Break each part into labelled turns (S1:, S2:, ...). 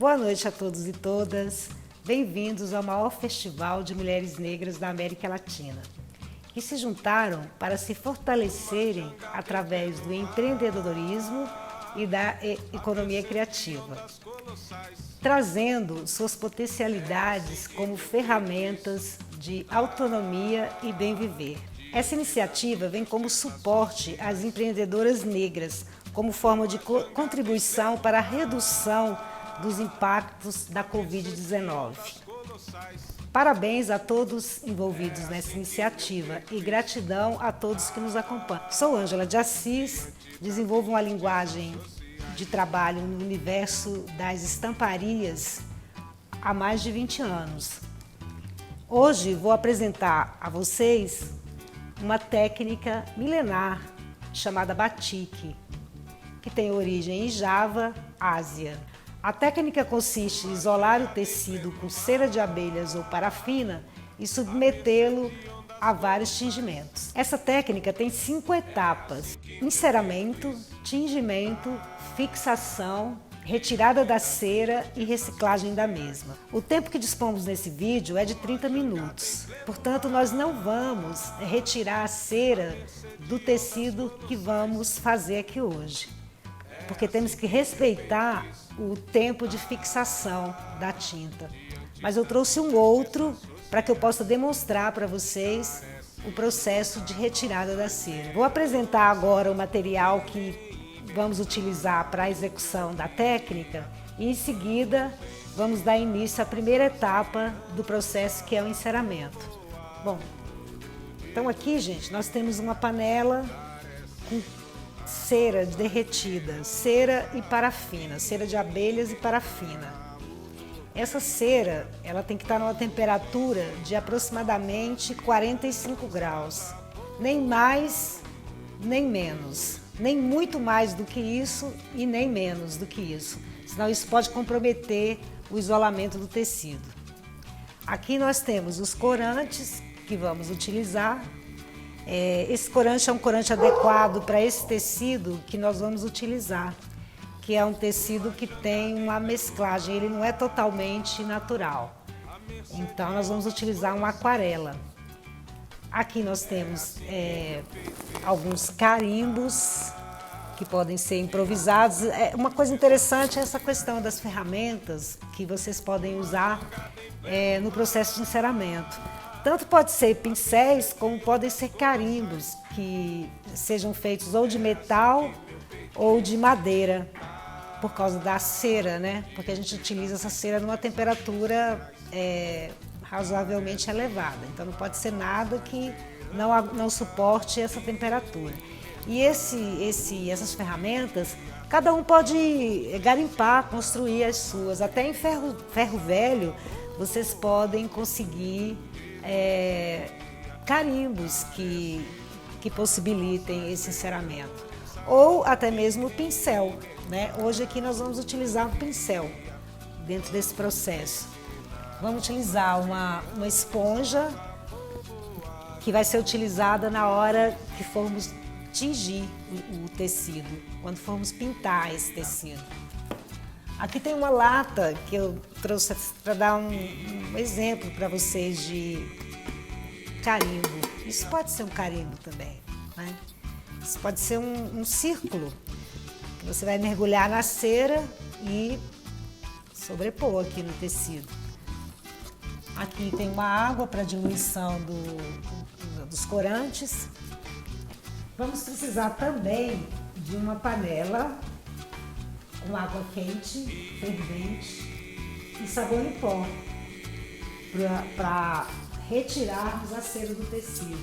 S1: Boa noite a todos e todas. Bem-vindos ao maior festival de mulheres negras da América Latina, que se juntaram para se fortalecerem através do empreendedorismo e da economia criativa, trazendo suas potencialidades como ferramentas de autonomia e bem-viver. Essa iniciativa vem como suporte às empreendedoras negras, como forma de contribuição para a redução dos impactos da Covid-19. Parabéns a todos envolvidos nessa iniciativa e gratidão a todos que nos acompanham. Sou Ângela de Assis, desenvolvo uma linguagem de trabalho no universo das estamparias há mais de 20 anos. Hoje vou apresentar a vocês uma técnica milenar chamada batik, que tem origem em Java, Ásia. A técnica consiste em isolar o tecido com cera de abelhas ou parafina e submetê-lo a vários tingimentos. Essa técnica tem 5 etapas: enceramento, tingimento, fixação, retirada da cera e reciclagem da mesma. O tempo que dispomos nesse vídeo é de 30 minutos. Portanto, nós não vamos retirar a cera do tecido que vamos fazer aqui hoje, porque temos que respeitar o tempo de fixação da tinta. Mas eu trouxe um outro para que eu possa demonstrar para vocês o processo de retirada da cera. Vou apresentar agora o material que vamos utilizar para a execução da técnica e em seguida vamos dar início à primeira etapa do processo, que é o enceramento. Bom, então aqui, gente, nós temos uma panela com cera derretida, cera e parafina, cera de abelhas e parafina. Essa cera, ela tem que estar numa temperatura de aproximadamente 45 graus, nem mais, nem menos, nem muito mais do que isso e nem menos do que isso, senão isso pode comprometer o isolamento do tecido. Aqui nós temos os corantes que vamos utilizar. Esse corante é um corante adequado para esse tecido que nós vamos utilizar, que é um tecido que tem uma mesclagem, ele não é totalmente natural. Então nós vamos utilizar uma aquarela. Aqui nós temos alguns carimbos que podem ser improvisados. Uma coisa interessante é essa questão das ferramentas que vocês podem usar no processo de enceramento. Tanto pode ser pincéis, como podem ser carimbos, que sejam feitos ou de metal ou de madeira, por causa da cera, né? Porque a gente utiliza essa cera numa temperatura razoavelmente elevada. Então não pode ser nada que não suporte essa temperatura. E essas ferramentas, cada um pode garimpar, construir as suas. Até em ferro velho, vocês podem conseguir carimbos que possibilitem esse enceramento, ou até mesmo o pincel, né? Hoje aqui nós vamos utilizar um pincel dentro desse processo. Vamos utilizar uma esponja que vai ser utilizada na hora que formos tingir o tecido, quando formos pintar esse tecido. Aqui tem uma lata que eu trouxe para dar um exemplo para vocês de carimbo. Isso pode ser um carimbo também, né? Isso pode ser um círculo que você vai mergulhar na cera e sobrepor aqui no tecido. Aqui tem uma água para diluição dos corantes. Vamos precisar também de uma panela com água quente, fervente e sabão em pó para retirarmos a cera do tecido.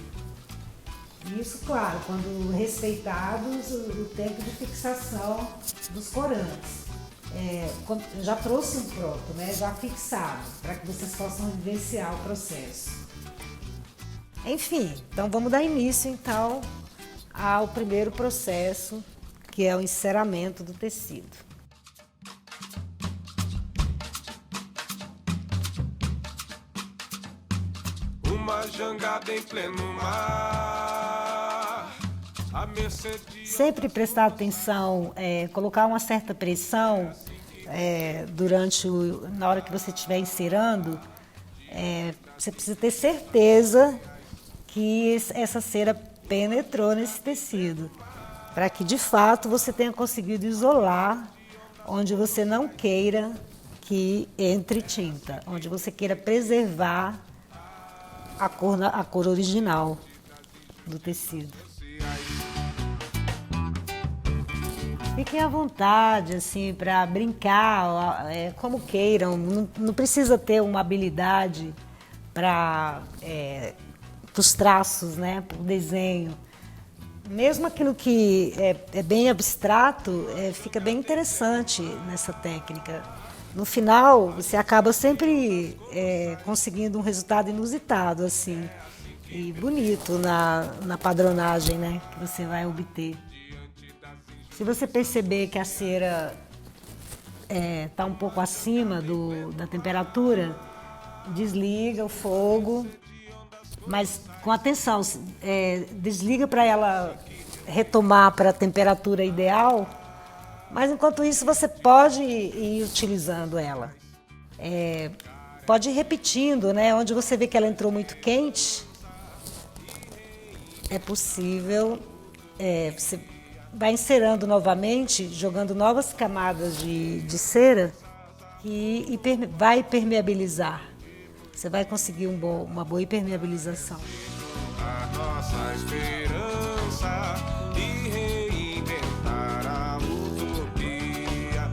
S1: Isso, claro, quando respeitados o tempo de fixação dos corantes. Já trouxe um pronto, né, já fixado, para que vocês possam vivenciar o processo. Enfim, então vamos dar início então ao primeiro processo, que é o enceramento do tecido.
S2: Uma jangada em pleno mar,
S1: Sempre prestar atenção, colocar uma certa pressão na hora que você estiver encerando, você precisa ter certeza que essa cera penetrou nesse tecido, para que de fato você tenha conseguido isolar onde você não queira que entre tinta, onde você queira preservar a cor original do tecido. Fiquem à vontade, assim, para brincar, como queiram. Não precisa ter uma habilidade para os traços, né, para o desenho. Mesmo aquilo que é bem abstrato, fica bem interessante nessa técnica. No final, você acaba sempre conseguindo um resultado inusitado, assim, e bonito na padronagem, né, que você vai obter. Se você perceber que a cera está um pouco acima da temperatura, desliga o fogo, mas com atenção, desliga para ela retomar para a temperatura ideal, mas enquanto isso você pode ir utilizando ela. Pode ir repetindo, né? Onde você vê que ela entrou muito quente, é possível, você vai encerando novamente, jogando novas camadas de cera e vai permeabilizar. Você vai conseguir uma boa impermeabilização.
S2: A nossa esperança e reinventar a utopia.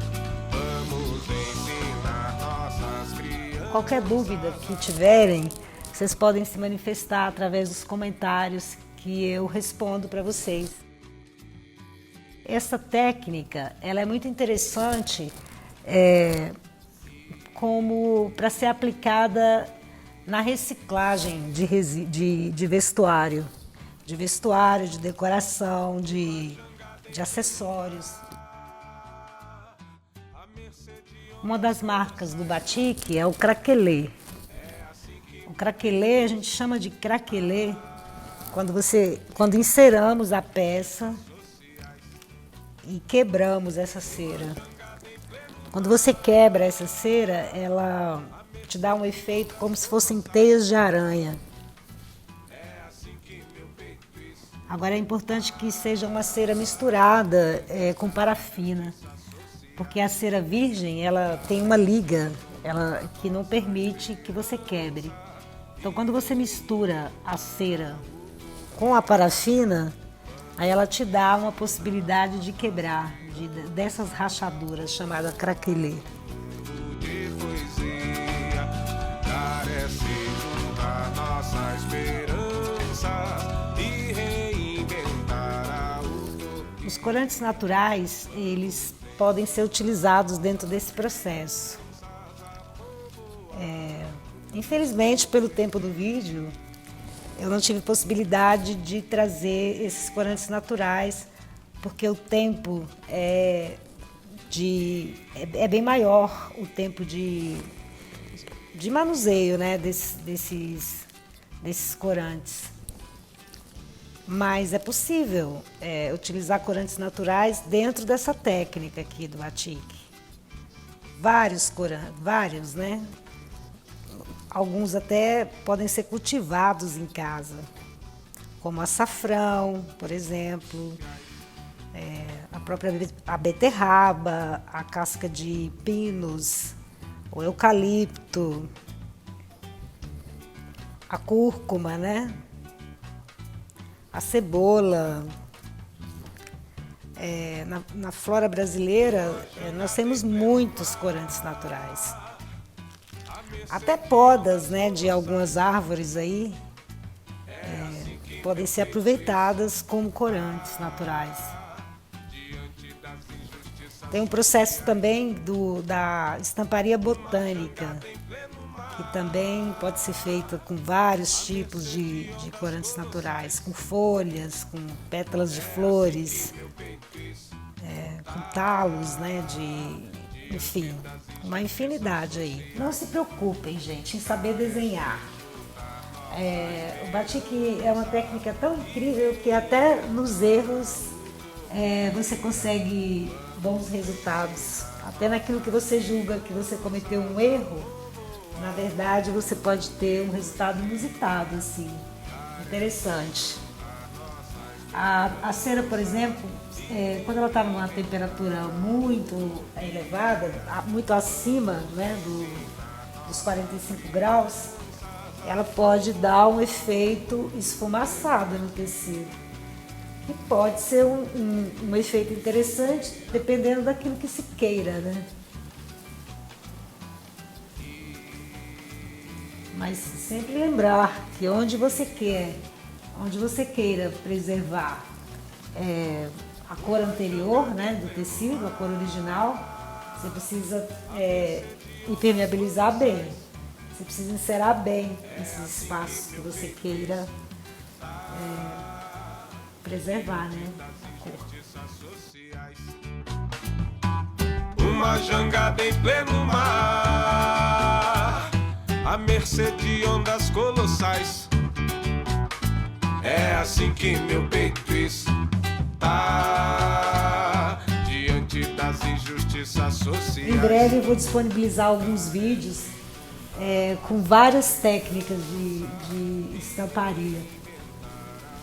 S2: Vamos ensinar nossas crianças.
S1: Qualquer dúvida que tiverem, vocês podem se manifestar através dos comentários que eu respondo para vocês. Essa técnica, ela é muito interessante como para ser aplicada na reciclagem de vestuário, de decoração, de acessórios. Uma das marcas do batik é o craquelê. O craquelê a gente chama de craquelê quando enceramos a peça e quebramos essa cera. Quando você quebra essa cera, ela te dá um efeito como se fossem teias de aranha. Agora é importante que seja uma cera misturada com parafina, porque a cera virgem ela tem uma liga que não permite que você quebre. Então quando você mistura a cera com a parafina, aí ela te dá uma possibilidade de quebrar, dessas rachaduras chamadas craquelê. Os corantes naturais, eles podem ser utilizados dentro desse processo. Infelizmente, pelo tempo do vídeo, eu não tive possibilidade de trazer esses corantes naturais, porque o tempo é bem maior, o tempo de manuseio, né, desses corantes. Mas é possível utilizar corantes naturais dentro dessa técnica aqui do batik. Vários, né? Alguns até podem ser cultivados em casa, como açafrão, por exemplo, a própria beterraba, a casca de pinos, o eucalipto, a cúrcuma, né? A cebola. Na flora brasileira, nós temos muitos corantes naturais. Até podas, né, de algumas árvores aí podem ser aproveitadas como corantes naturais. Tem um processo também da estamparia botânica, que também pode ser feita com vários tipos de corantes naturais, com folhas, com pétalas de flores, com talos, né, enfim, uma infinidade aí. Não se preocupem, gente, em saber desenhar. O batik é uma técnica tão incrível que até nos erros você consegue bons resultados. Até naquilo que você julga que você cometeu um erro, na verdade você pode ter um resultado inusitado, assim, interessante. A cera, por exemplo, quando ela está numa temperatura muito elevada, muito acima, né, dos 45 graus, ela pode dar um efeito esfumaçado no tecido, que pode ser um efeito interessante, dependendo daquilo que se queira, né? Mas sempre lembrar que onde você queira preservar a cor anterior, né, do tecido, a cor original, você precisa impermeabilizar bem, você precisa encerar bem esses espaços que você queira preservar, né, a cor.
S2: Uma jangada em pleno mar, à mercê de ondas colossais. É assim que meu peito está diante das injustiças sociais.
S1: Em breve eu vou disponibilizar alguns vídeos com várias técnicas de estamparia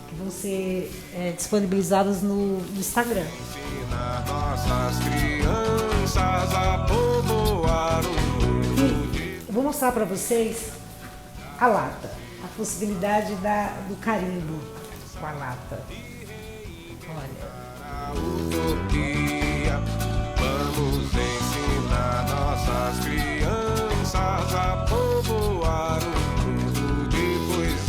S1: que vão ser disponibilizadas no Instagram.
S2: Ensina nossas crianças a povoar o mundo.
S1: Eu vou mostrar para vocês a lata, a possibilidade do carimbo com a lata. Olha.
S2: A utopia, vamos ensinar nossas crianças a povoar o mundo de poesia.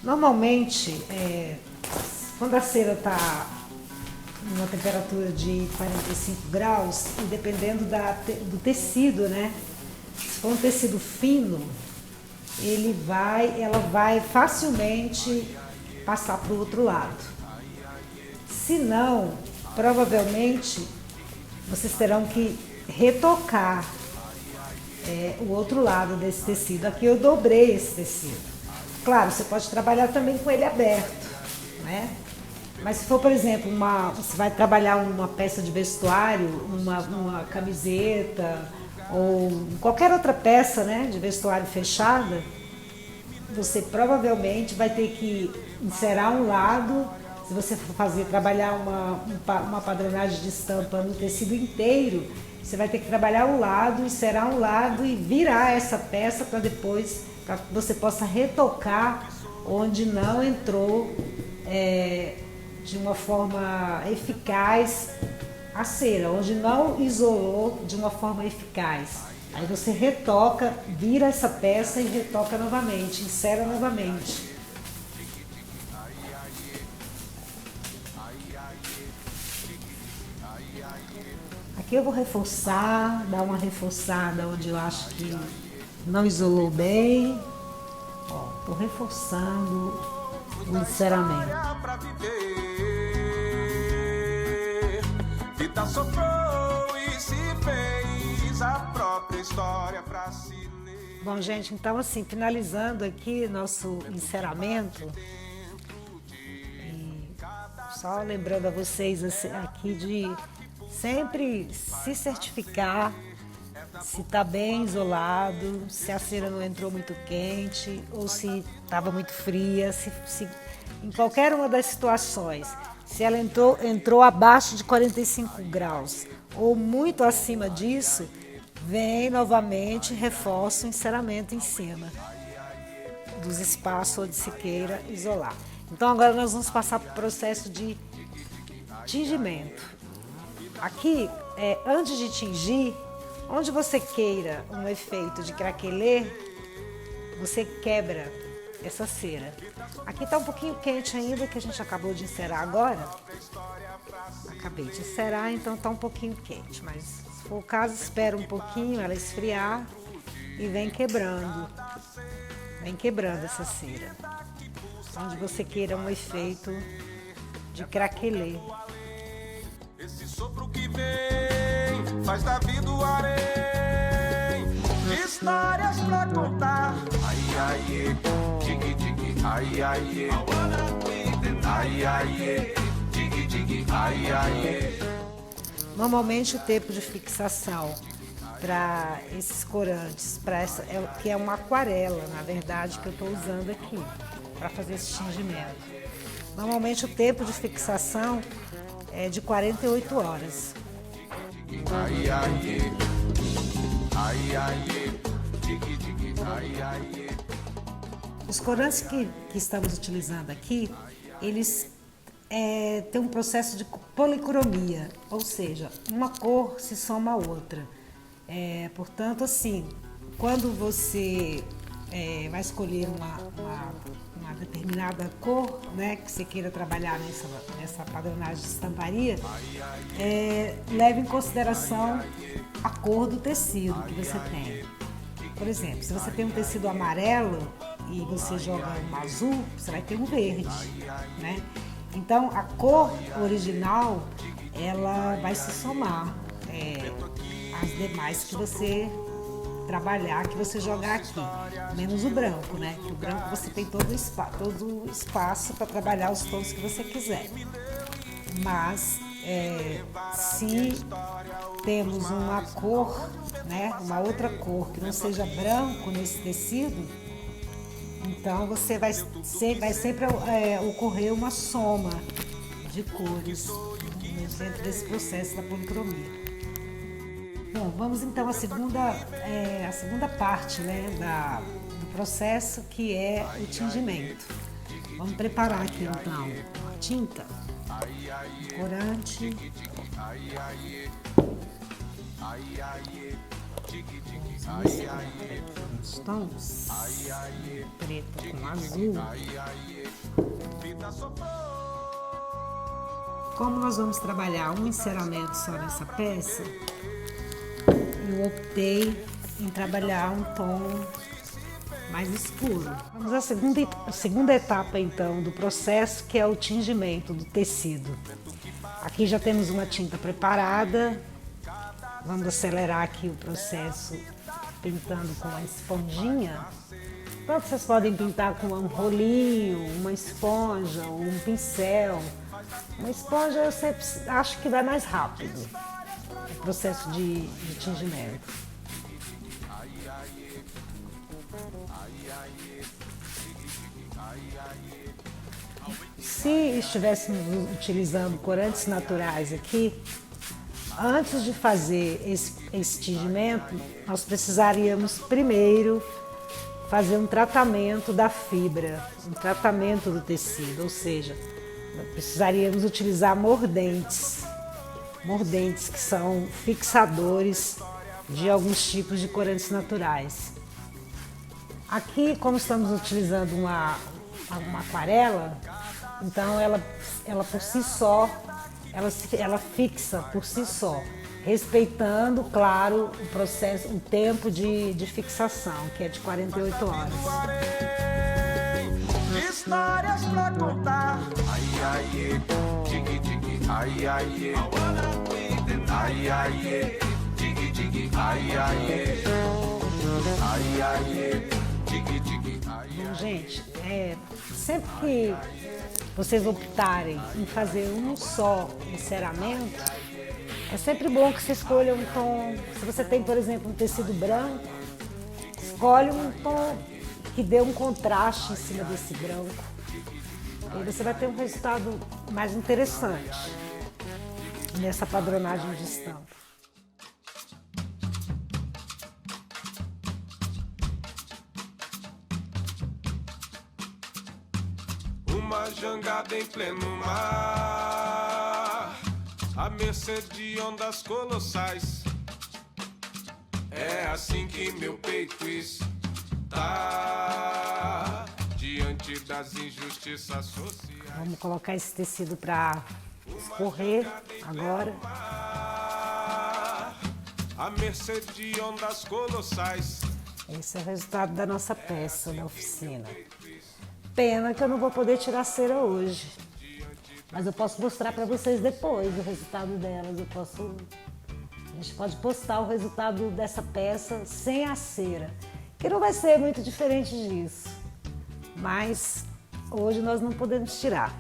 S1: Normalmente, quando a cera está numa temperatura de 45 graus, e dependendo do tecido, né? Se for um tecido fino, ela vai facilmente passar para o outro lado. Se não, provavelmente vocês terão que retocar o outro lado desse tecido. Aqui eu dobrei esse tecido. Claro, você pode trabalhar também com ele aberto, né? Mas se for, por exemplo, você vai trabalhar uma peça de vestuário, uma camiseta ou qualquer outra peça, né, de vestuário fechada, você provavelmente vai ter que encerar um lado. Se você for trabalhar uma padronagem de estampa no tecido inteiro, você vai ter que trabalhar um lado, encerar um lado e virar essa peça para depois, para que você possa retocar onde não entrou de uma forma eficaz a cera, onde não isolou de uma forma eficaz. Aí você retoca, vira essa peça e retoca novamente, insera novamente. Aqui eu vou reforçar, dar uma reforçada onde eu acho que não isolou bem. Ó, tô reforçando o enceramento.
S2: Vida sofreu e se fez a própria história pra se ler.
S1: Bom, gente, então assim, finalizando aqui nosso enceramento, e só lembrando a vocês aqui de sempre se certificar se está bem isolado, se a cera não entrou muito quente ou se estava muito fria, se em qualquer uma das situações, se ela entrou abaixo de 45 graus ou muito acima disso, vem novamente, reforça o enceramento em cima dos espaços onde se queira isolar. Então agora nós vamos passar para o processo de tingimento. Aqui, antes de tingir, onde você queira um efeito de craquelê, você quebra essa cera. Aqui tá um pouquinho quente ainda, que a gente acabou de encerar agora. Acabei de encerar, então tá um pouquinho quente, mas se for o caso, espera um pouquinho ela esfriar e vem quebrando. Vem quebrando essa cera. Onde você queira um efeito de craquelê.
S2: Esse sopro que vem faz da vida o harém. Histórias pra contar. Ai, ai, dig, dig, ai, ai, ai, ai, dig, dig, ai, ai.
S1: Normalmente o tempo de fixação para esses corantes, que é uma aquarela, na verdade, que eu estou usando aqui para fazer esse tingimento. Normalmente o tempo de fixação é de 48 horas.
S2: Ai, ai, ai, ai, dig, dig, ai, ai.
S1: Os corantes que estamos utilizando aqui, eles têm um processo de policromia, ou seja, uma cor se soma à outra. Portanto, assim, quando você vai escolher uma determinada cor, né, que você queira trabalhar nessa padronagem de estamparia, leve em consideração a cor do tecido que você tem. Por exemplo, se você tem um tecido amarelo e você joga um azul, você vai ter um verde, né? Então, a cor original, ela vai se somar às demais que você trabalhar, que você jogar aqui, menos o branco, né? Que o branco você tem todo o espaço para trabalhar os tons que você quiser. Mas se temos uma cor, né? Uma outra cor que não seja branco nesse tecido, então você vai sempre ocorrer uma soma de cores dentro desse processo da policromia. Bom, vamos então à segunda parte, né, do processo, que é o tingimento. Vamos preparar aqui então a tinta, o corante, os tons, preto com azul. Como nós vamos trabalhar um enceramento só nessa peça, eu optei em trabalhar um tom mais escuro. Vamos à segunda etapa então do processo, que é o tingimento do tecido. Aqui já temos uma tinta preparada. Vamos acelerar aqui o processo pintando com a esponjinha. Então, vocês podem pintar com um rolinho, uma esponja ou um pincel. Uma esponja eu sempre acho que vai mais rápido o processo de tingimento. Se estivéssemos utilizando corantes naturais aqui, antes de fazer esse tingimento, nós precisaríamos primeiro fazer um tratamento da fibra, um tratamento do tecido, ou seja, precisaríamos utilizar mordentes que são fixadores de alguns tipos de corantes naturais. Aqui, como estamos utilizando uma aquarela, então ela por si só, ela fixa por si só, respeitando, claro, o processo, o tempo de fixação, que é de 48 horas.
S2: Histórias pra contar. Ai, ai, dig, dig, ai, ai, ai, ai, dig, dig, ai, ai, ai, ai, dig, dig, ai.
S1: Bom, gente, sempre que vocês optarem em fazer um só enceramento, é sempre bom que você escolha um tom. Se você tem, por exemplo, um tecido branco, escolhe um tom que dê um contraste em cima desse branco. E você vai ter um resultado mais interessante nessa padronagem de estampa.
S2: Uma jangada em pleno mar, à mercê de ondas colossais. É assim que meu peito está, de diante das injustiças sociais.
S1: Vamos colocar esse tecido para escorrer agora.
S2: À mercê de ondas colossais.
S1: Esse é o resultado da nossa peça da oficina. Pena que eu não vou poder tirar a cera hoje, mas eu posso mostrar para vocês depois o resultado delas. A gente pode postar o resultado dessa peça sem a cera, que não vai ser muito diferente disso, mas hoje nós não podemos tirar.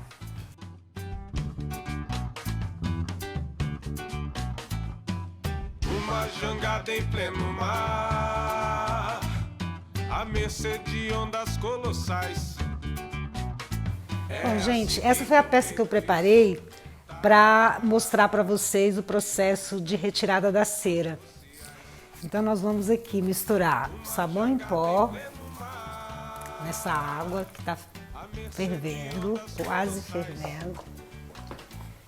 S2: Uma jangada em pleno mar, à mercê de ondas colossais.
S1: Bom, gente, essa foi a peça que eu preparei para mostrar para vocês o processo de retirada da cera. Então nós vamos aqui misturar sabão em pó nessa água que está fervendo, quase fervendo,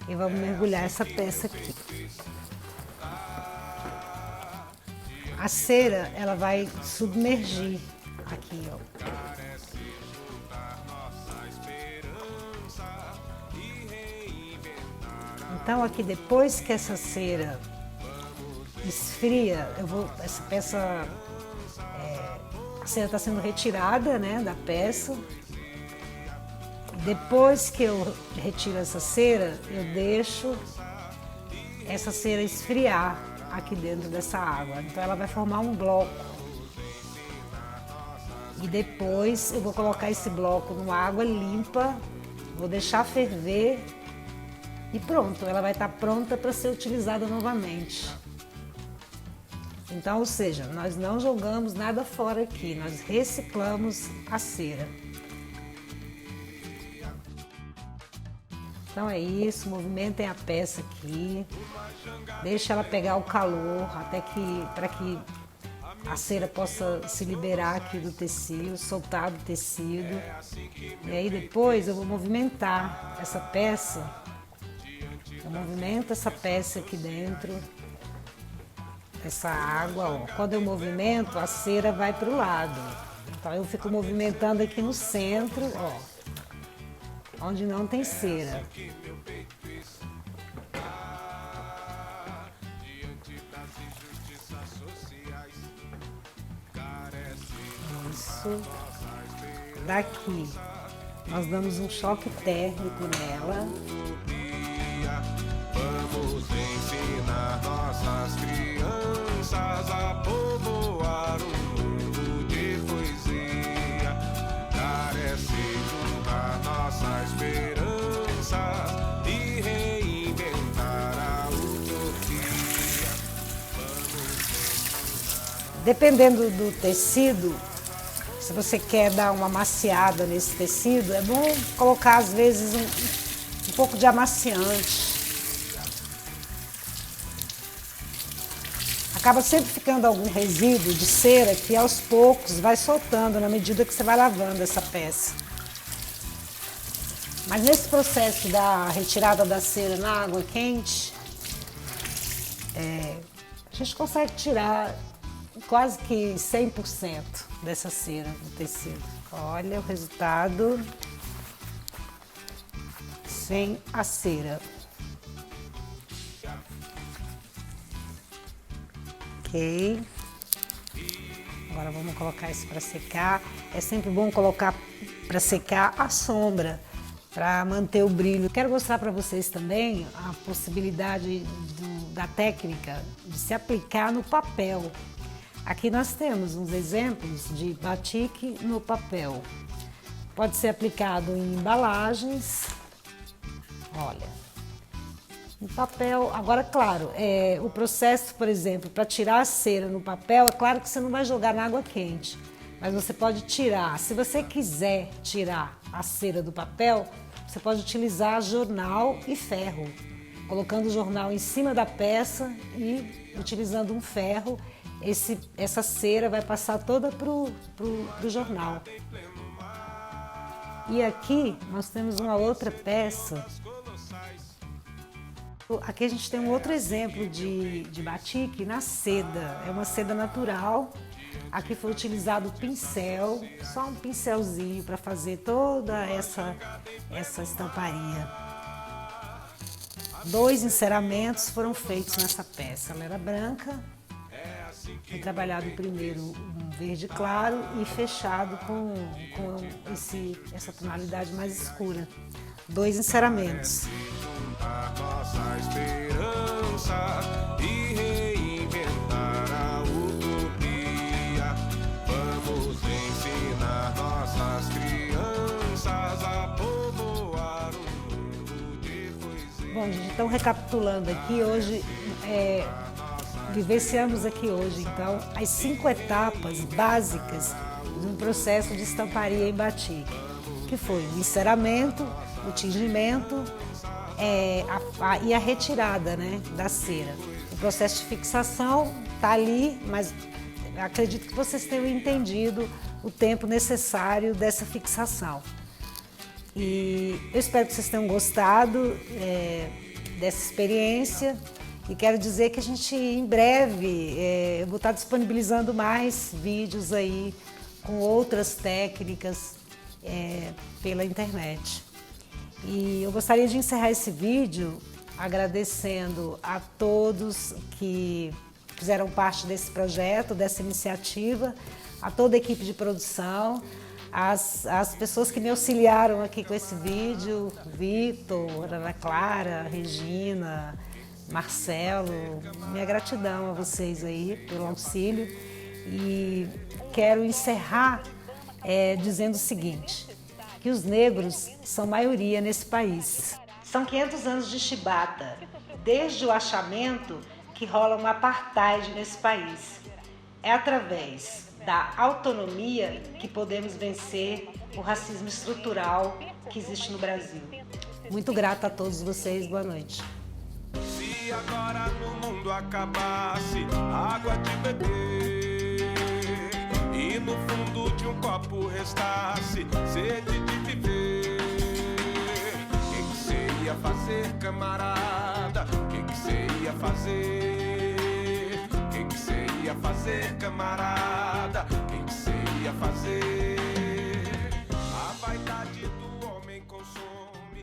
S1: e vamos mergulhar essa peça aqui. A cera, ela vai submergir aqui, ó. Então aqui, depois que essa cera esfria, essa peça, a cera está sendo retirada, né, da peça. Depois que eu retiro essa cera, eu deixo essa cera esfriar aqui dentro dessa água. Então ela vai formar um bloco. E depois eu vou colocar esse bloco numa água limpa, vou deixar ferver. E pronto, ela vai estar pronta para ser utilizada novamente. Então, ou seja, nós não jogamos nada fora aqui, nós reciclamos a cera. Então é isso, movimentem a peça aqui, deixa ela pegar o calor para que a cera possa se liberar aqui do tecido, soltar do tecido. E aí depois eu vou movimentar essa peça. Eu movimento essa peça aqui dentro, essa água, ó. Quando eu movimento, a cera vai para o lado. Então eu fico movimentando aqui no centro, ó, onde não tem cera. Isso. Daqui nós damos um choque térmico nela.
S2: Vamos ensinar nossas crianças a povoar um mundo de poesia. Carece juntar nossa esperança e reinventar a utopia.
S1: Dependendo do tecido, se você quer dar uma amaciada nesse tecido, é bom colocar às vezes um pouco de amaciante. Acaba sempre ficando algum resíduo de cera que aos poucos vai soltando na medida que você vai lavando essa peça. Mas nesse processo da retirada da cera na água quente, a gente consegue tirar quase que 100% dessa cera do tecido. Olha o resultado sem a cera. Ok. Agora vamos colocar isso para secar. É sempre bom colocar para secar à sombra, para manter o brilho. Quero mostrar para vocês também a possibilidade da técnica de se aplicar no papel. Aqui nós temos uns exemplos de batik no papel. Pode ser aplicado em embalagens. Olha. No papel, agora claro, o processo, por exemplo, para tirar a cera no papel, é claro que você não vai jogar na água quente, mas você pode tirar. Se você quiser tirar a cera do papel, você pode utilizar jornal e ferro, colocando o jornal em cima da peça e utilizando um ferro, essa cera vai passar toda pro jornal. E aqui nós temos uma outra peça. Aqui a gente tem um outro exemplo de batik na seda. É uma seda natural, Aqui foi utilizado pincel, só um pincelzinho para fazer toda essa estamparia. 2 enceramentos foram feitos nessa peça. Ela era branca, foi trabalhado primeiro um verde claro e fechado com essa tonalidade mais escura. 2 enceramentos.
S2: Nossa esperança e reinventar a utopia. Vamos ensinar nossas crianças a povoar o mundo de poesia.
S1: Bom, gente, então recapitulando aqui, hoje vivenciamos aqui hoje, então, as 5 etapas básicas de um processo de estamparia em batik, que foi o enceramento, o tingimento e a retirada, né, da cera. O processo de fixação está ali, mas acredito que vocês tenham entendido o tempo necessário dessa fixação. E eu espero que vocês tenham gostado dessa experiência. E quero dizer que a gente, em breve, eu vou estar disponibilizando mais vídeos aí com outras técnicas pela internet. E eu gostaria de encerrar esse vídeo agradecendo a todos que fizeram parte desse projeto, dessa iniciativa, a toda a equipe de produção, as pessoas que me auxiliaram aqui com esse vídeo, Vitor, Ana Clara, Regina, Marcelo, minha gratidão a vocês aí pelo auxílio. E quero encerrar dizendo o seguinte, que os negros são maioria nesse país. São 500 anos de chibata, desde o achamento que rola um apartheid nesse país. É através da autonomia que podemos vencer o racismo estrutural que existe no Brasil. Muito grata a todos vocês, boa noite.
S2: Se agora no mundo acabasse a água de beber e no fundo de um copo restasse sede de viver, que você ia fazer, camarada? Que você ia fazer? Que você ia fazer, camarada? Que você ia fazer?